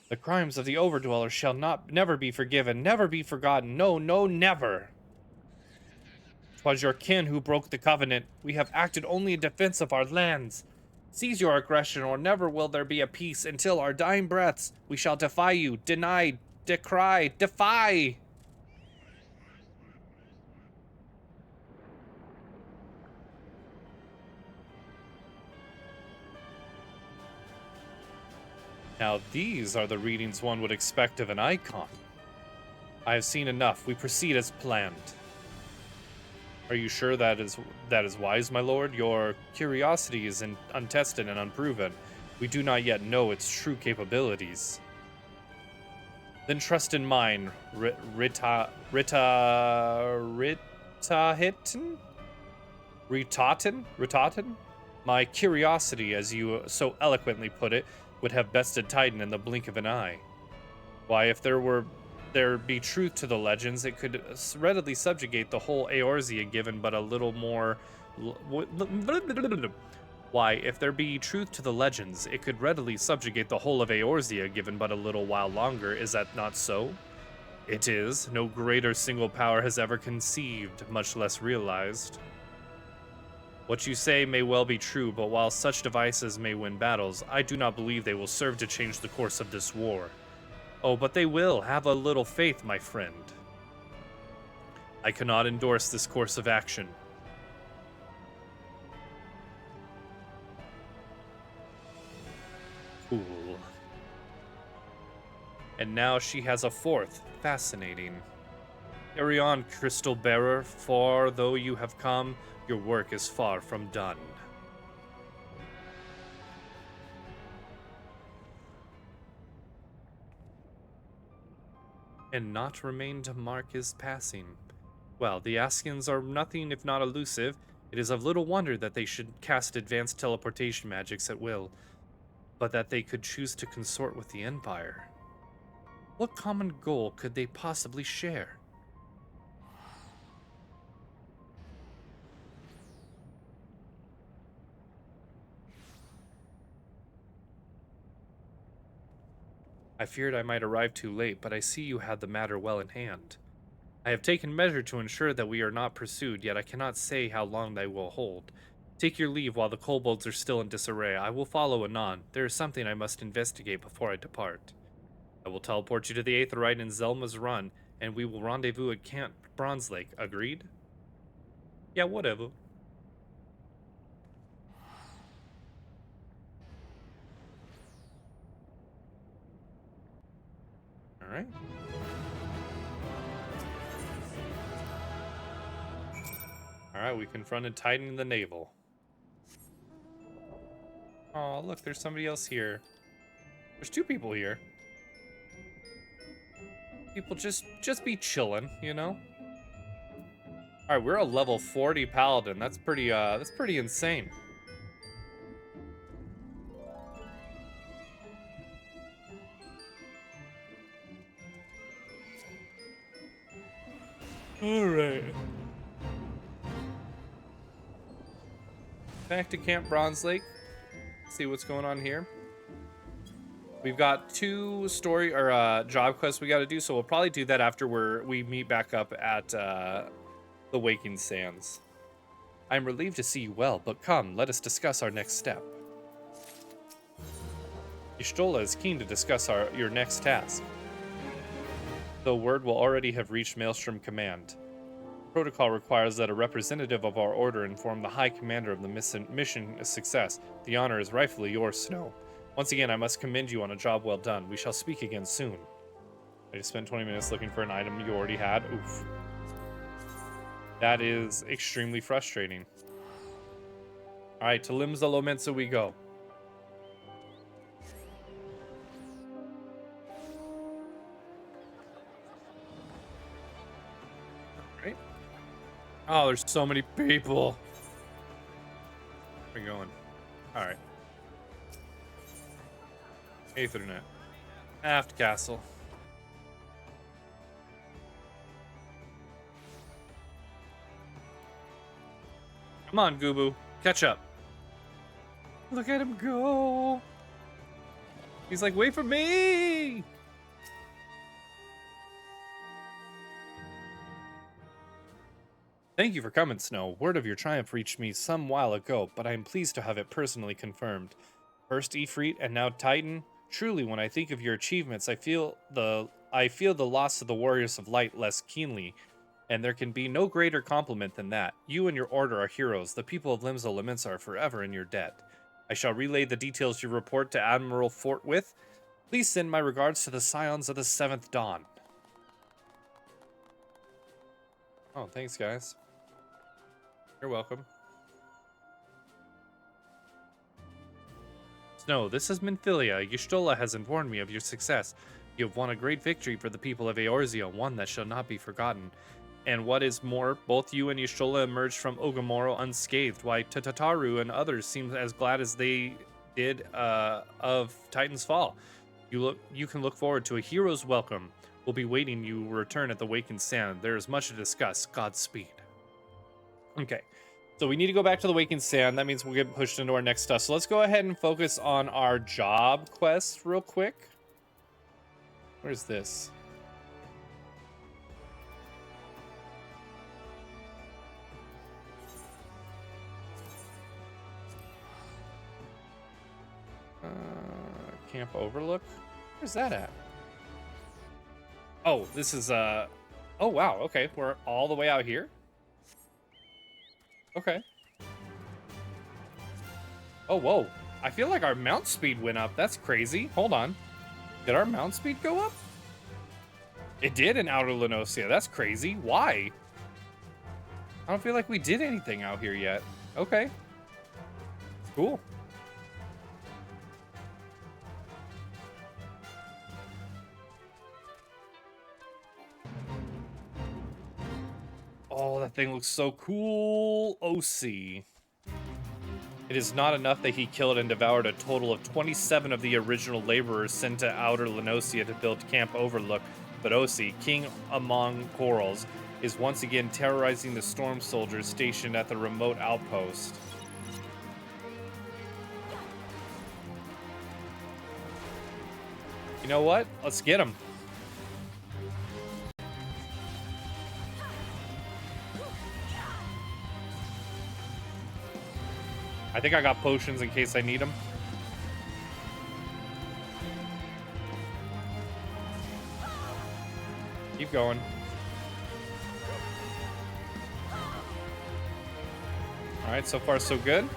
The crimes of the Overdwellers shall never be forgiven, never be forgotten. No, no, never. 'Twas your kin who broke the covenant. We have acted only in defense of our lands. Cease your aggression, or never will there be a peace until our dying breaths. We shall defy you, deny, decry, defy. Now these are the readings one would expect of an icon. I have seen enough. We proceed as planned. Are you sure that is wise, my lord? Your curiosity is untested and unproven. We do not yet know its true capabilities. Then trust in mine, Ritahitan? My curiosity, as you so eloquently put it, would have bested Titan in the blink of an eye. Why, if there be truth to the legends, it could readily subjugate the whole Eorzea given but a little more... Why, if there be truth to the legends, it could readily subjugate the whole of Eorzea given but a little while longer. Is that not so? It is. No greater single power has ever conceived, much less realized. What you say may well be true, but while such devices may win battles, I do not believe they will serve to change the course of this war. Oh, but they will. Have a little faith, my friend. I cannot endorse this course of action. Cool. And now she has a 4th. Fascinating. Carry on, Crystal Bearer, for though you have come, your work is far from done. And naught remain to mark his passing. Well, the Askians are nothing if not elusive. It is of little wonder that they should cast advanced teleportation magics at will, but that they could choose to consort with the Empire. What common goal could they possibly share? I feared I might arrive too late, but I see you had the matter well in hand. I have taken measure to ensure that we are not pursued, yet I cannot say how long they will hold. Take your leave while the kobolds are still in disarray. I will follow anon. There is something I must investigate before I depart. I will teleport you to the Aetherite in Zelma's Run, and we will rendezvous at Camp Bronze Lake. Agreed? Yeah, whatever. Alright. Alright, we confronted Titan in the Naval. Oh, look, there's somebody else here. There's two people here. People just be chilling, you know? Alright, we're a level 40 paladin. That's pretty insane. Alright. Back to Camp Bronze Lake. See what's going on here. We've got 2 story or job quests we got to do, so we'll probably do that after we meet back up at the Waking Sands. I'm relieved to see you well, but come, let us discuss our next step. Y'shtola is keen to discuss your next task. Though word will already have reached Maelstrom Command. Protocol requires that a representative of our order inform the High Commander of the mission success. The honor is rightfully yours, Snow. Once again, I must commend you on a job well done. We shall speak again soon. I just spent 20 minutes looking for an item you already had. Oof. That is extremely frustrating. Alright, to Limsa Lomensa we go. Alright. Oh, there's so many people. Where are we going? Alright. Aethernet. Aft Castle. Come on, Gubu. Catch up. Look at him go. He's like, wait for me. Thank you for coming, Snow. Word of your triumph reached me some while ago, but I am pleased to have it personally confirmed. First Ifrit and now Titan. Truly, when I think of your achievements, I feel the loss of the Warriors of Light less keenly, and there can be no greater compliment than that. You and your order are heroes. The people of Limsa Lomensa are forever in your debt. I shall relay the details of your report to Admiral Fortwith. Please send my regards to the Scions of the 7th Dawn. Oh, thanks, guys. You're welcome. Snow, this is Minfilia. Y'shtola has informed me of your success. You have won a great victory for the people of Eorzea, one that shall not be forgotten. And what is more, both you and Y'shtola emerged from Ogamoro unscathed, while Tataru and others seem as glad as they did of Titan's fall. You can look forward to a hero's welcome. We'll be waiting you return at the Wakened Sand. There is much to discuss. Godspeed. Okay. So we need to go back to the Waking Sand. That means we'll get pushed into our next stuff. So let's go ahead and focus on our job quest real quick. Where's this? Camp Overlook? Where's that at? Oh, this is, oh wow, okay. We're all the way out here? Okay. Oh, whoa. I feel like our mount speed went up. That's crazy. Hold on. Did our mount speed go up? It did in Outer Lenosia. That's crazy. Why? I don't feel like we did anything out here yet. Okay. Cool. Oh, that thing looks so cool. OC. It is not enough that he killed and devoured a total of 27 of the original laborers sent to Outer Lenosia to build Camp Overlook, but OC, king among corals, is once again terrorizing the storm soldiers stationed at the remote outpost. You know what? Let's get him. I think I got potions in case I need them. Keep going. All right, so far so good.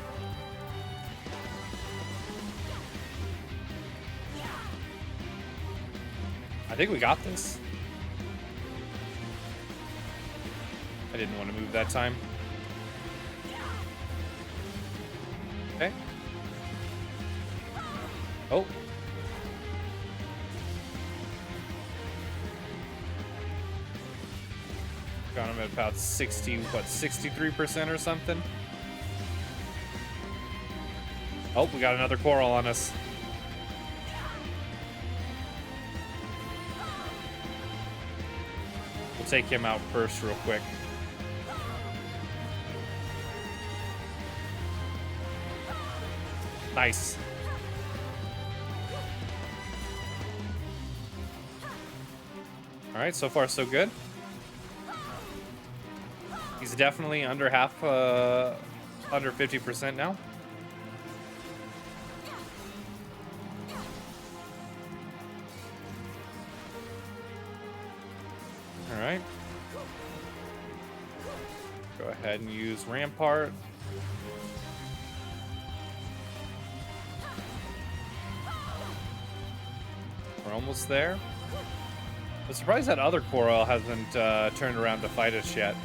I think we got this. I didn't want to move that time. Okay. Oh. Got him at about 63% or something? Oh, we got another coral on us. We'll take him out first real quick. Nice. All right, so far so good. He's definitely under 50% now. All right. Go ahead and use Rampart. We're almost there. I'm surprised that other coral hasn't turned around to fight us yet.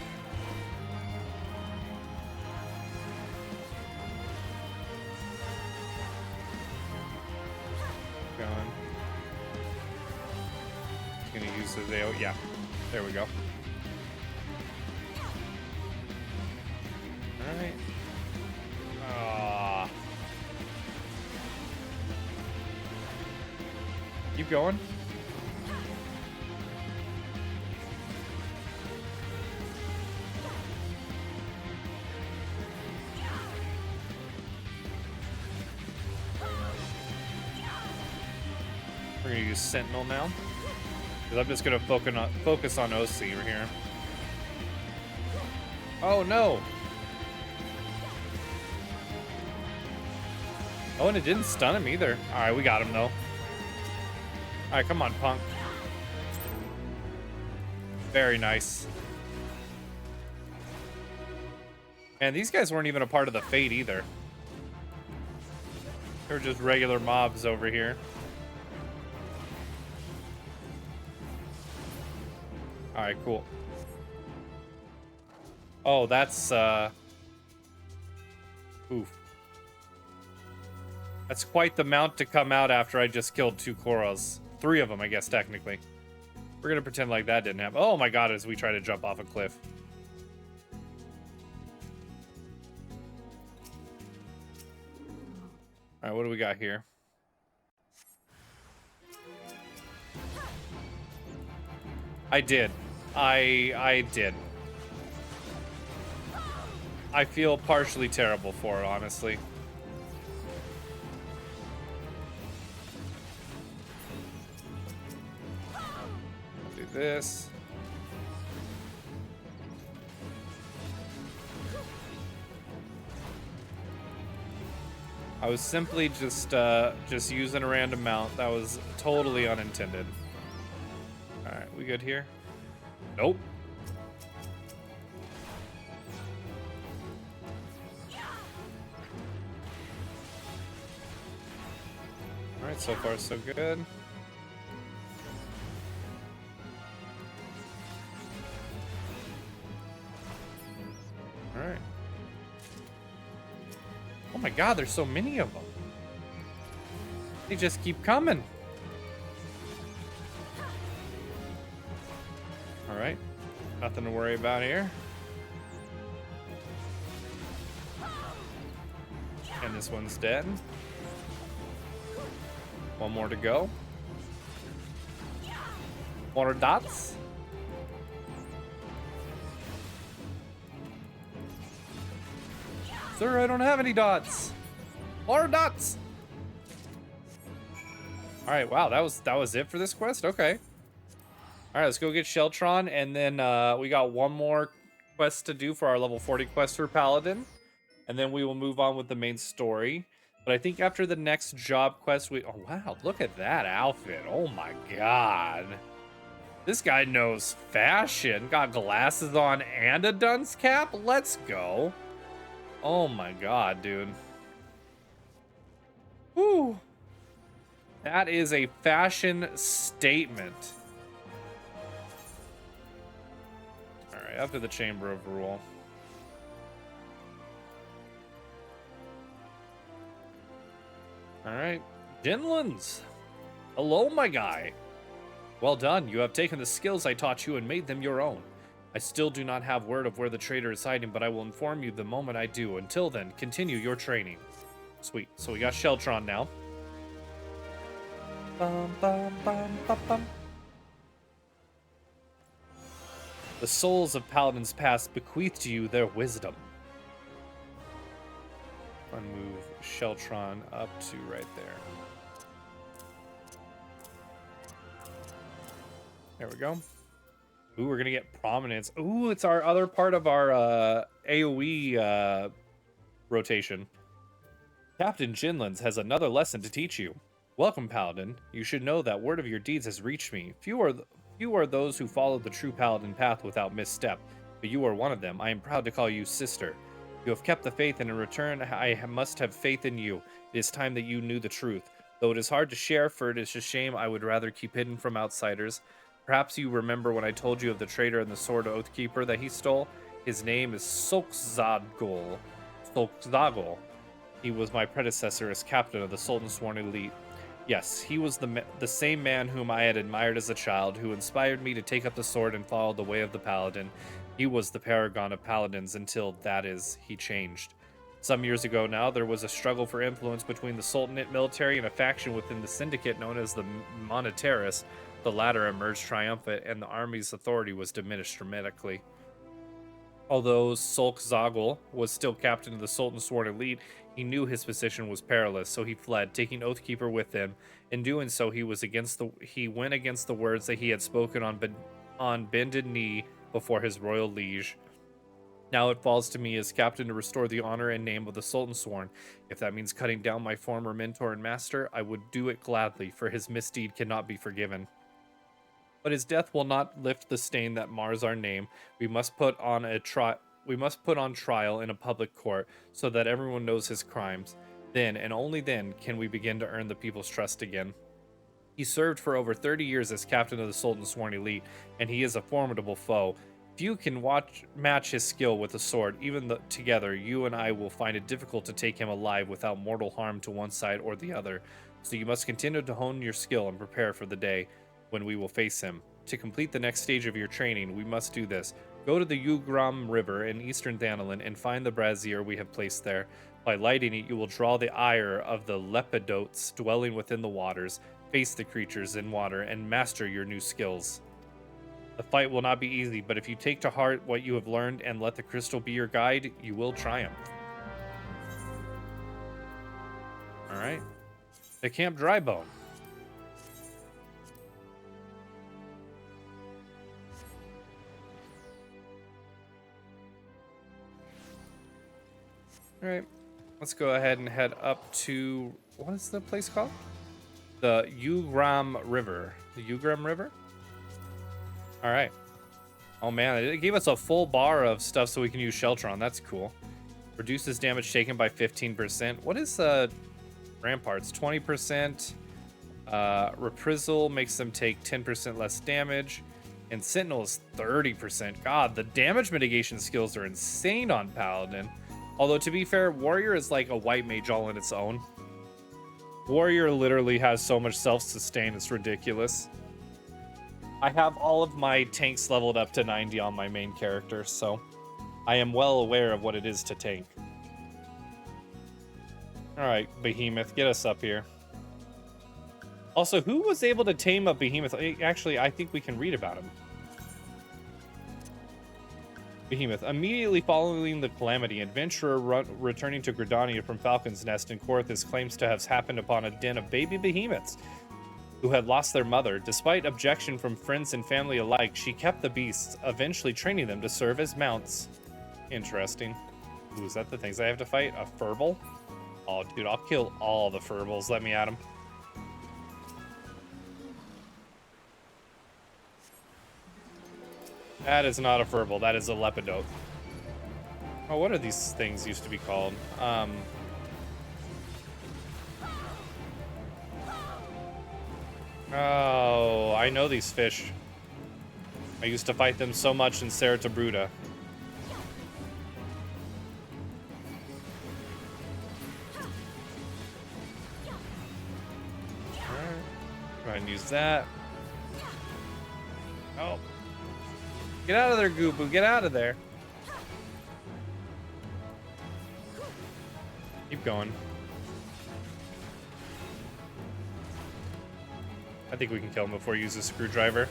Going. He's gonna use his AO. Yeah, there we go. All right. Ah. Keep going. We're gonna use Sentinel now, because I'm just gonna focus on OC right here. Oh no! Oh, and it didn't stun him either. All right, we got him though. All right, come on, punk. Very nice. And these guys weren't even a part of the Fate either. They're just regular mobs over here. All right, cool. Oh, that's oof. That's quite the mount to come out after I just killed 2 corals. 3 of them, I guess, technically. We're gonna pretend like that didn't happen. Oh my god, as we try to jump off a cliff. All right, what do we got here? I did. I did. I feel partially terrible for it, honestly. Do this. I was simply just using a random mount. That was totally unintended. All right, we good here? Nope. All right, so far so good. All right. Oh my god, there's so many of them. They just keep coming. All right, nothing to worry about here. And this one's dead. One more to go. More dots. Sir, I don't have any dots. More dots. All right, wow, that was it for this quest. Okay. All right, let's go get Sheltron, and then we got one more quest to do for our level 40 quest for Paladin, and then we will move on with the main story. But I think after the next job quest, oh wow, look at that outfit. Oh my god. This guy knows fashion. Got glasses on and a dunce cap. Let's go. Oh my god, dude. Whew. That is a fashion statement. All right, after the Chamber of Rule. All right, Dinlands. Hello, my guy. Well done. You have taken the skills I taught you and made them your own. I still do not have word of where the traitor is hiding, but I will inform you the moment I do. Until then, continue your training. Sweet. So we got Sheltron now. Bum, bum, bum, bum, bum. The souls of paladins past bequeath to you their wisdom. I'll move Sheltron up to right there. There we go. Ooh, we're gonna get prominence. Ooh, it's our other part of our AoE rotation. Captain Jinlands has another lesson to teach you. Welcome, Paladin. You should know that word of your deeds has reached me. Few are those who follow the true Paladin path without misstep, but you are one of them. I am proud to call you sister. You have kept the faith, and in return, I must have faith in you. It is time that you knew the truth. Though it is hard to share, for it is a shame I would rather keep hidden from outsiders. Perhaps you remember when I told you of the traitor and the sword oathkeeper that he stole? His name is Solkzagol. He was my predecessor as captain of the Sultan's Sworn Elite. Yes, he was the same man whom I had admired as a child, who inspired me to take up the sword and follow the way of the Paladin. He was the paragon of paladins until, that is, he changed. Some years ago now, there was a struggle for influence between the Sultanate military and a faction within the syndicate known as the Monetaris. The latter emerged triumphant, and the army's authority was diminished dramatically. Although Solkzagol was still captain of the Sultan's Sworn Elite, he knew his position was perilous, so he fled, taking Oathkeeper with him. In doing so, he went against the words that he had spoken on bended knee before his royal liege. Now it falls to me as captain to restore the honor and name of the Sultan Sworn. If that means cutting down my former mentor and master, I would do it gladly, for his misdeed cannot be forgiven. But his death will not lift the stain that mars our name. We must put on trial in a public court so that everyone knows his crimes. Then, and only then, can we begin to earn the people's trust again. He served for over 30 years as captain of the Sultan's Sworn Elite, and he is a formidable foe. Few can match his skill with a sword. Together, you and I will find it difficult to take him alive without mortal harm to one side or the other. So you must continue to hone your skill and prepare for the day when we will face him. To complete the next stage of your training, we must do this. Go to the Ugram River in eastern Thanalan and find the brazier we have placed there. By lighting it, you will draw the ire of the lepidotes dwelling within the waters, face the creatures in water, and master your new skills. The fight will not be easy, but if you take to heart what you have learned and let the crystal be your guide, you will triumph. All right. To Camp Drybone. All right, let's go ahead and head up to, what is the place called? The Ugram River. The Ugram River? All right. Oh man, it gave us a full bar of stuff so we can use Sheltron. That's cool. Reduces damage taken by 15%. What is Ramparts? 20%. Reprisal makes them take 10% less damage. And Sentinel is 30%. God, the damage mitigation skills are insane on Paladin. Although, to be fair, Warrior is like a white mage all in its own. Warrior literally has so much self-sustain, it's ridiculous. I have all of my tanks leveled up to 90 on my main character, so I am well aware of what it is to tank. Alright, Behemoth, get us up here. Also, who was able to tame a Behemoth? Actually, I think we can read about him. Behemoth. Immediately following the calamity, adventurer returning to Gridania from Falcon's Nest in Corinthus claims to have happened upon a den of baby behemoths. who had lost their mother. Despite objection from friends and family alike, she kept the beasts, eventually training them to serve as mounts. Interesting. Ooh, is that the things I have to fight? A furble? Oh, dude, I'll kill all the furbles. Let me at them. That is not a furble. That is a lepidote. Oh, what are these things used to be called? Oh, I know these fish. I used to fight them so much in Serta Bruta. Alright. Go ahead and use that. Oh. Get out of there, Gooboo. Get out of there. Keep going. I think we can kill him before he uses screwdriver.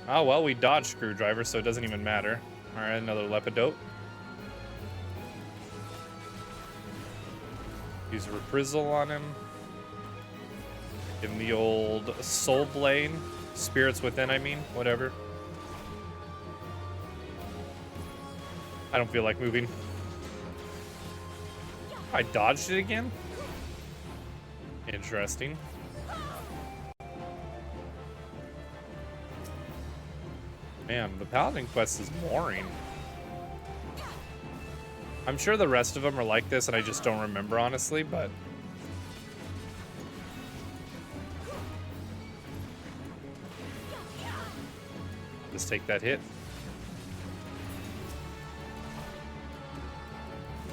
Oh, well, we dodged screwdriver, so it doesn't even matter. All right, another lepidote. Use a reprisal on him. Give him the old soul blade. Spirits within, I mean, whatever. I don't feel like moving. I dodged it again? Interesting. Man, the Paladin quest is boring. I'm sure the rest of them are like this and I just don't remember, honestly, but... Just take that hit.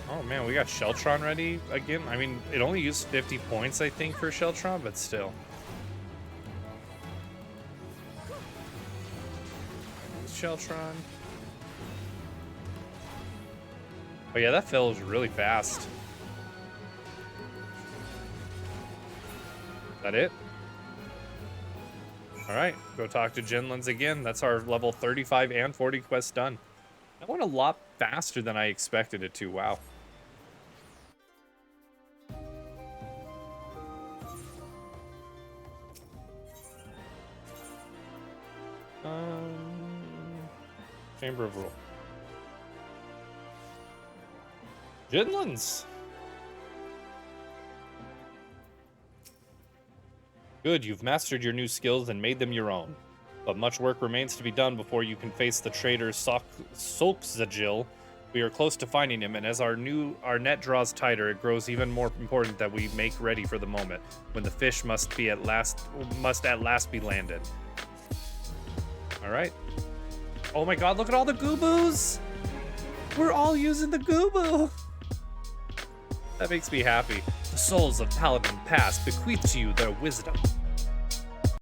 Oh man, we got Sheltron ready again. I mean, it only used 50 points, I think, for Sheltron, but still. Sheltron. Oh yeah, that fills really fast. Is that it? All right, go talk to Jinlins again. That's our level 35 and 40 quest done. That went a lot faster than I expected it to. Wow. Chamber of Rule. Jinlins! Good, you've mastered your new skills and made them your own. But much work remains to be done before you can face the traitor Solkzagil. We are close to finding him, and as our net draws tighter, it grows even more important that we make ready for the moment when the fish must at last be landed. All right. Oh my god, look at all the gooboos! We're all using the gooboo! That makes me happy. The souls of Paladin past bequeath to you their wisdom.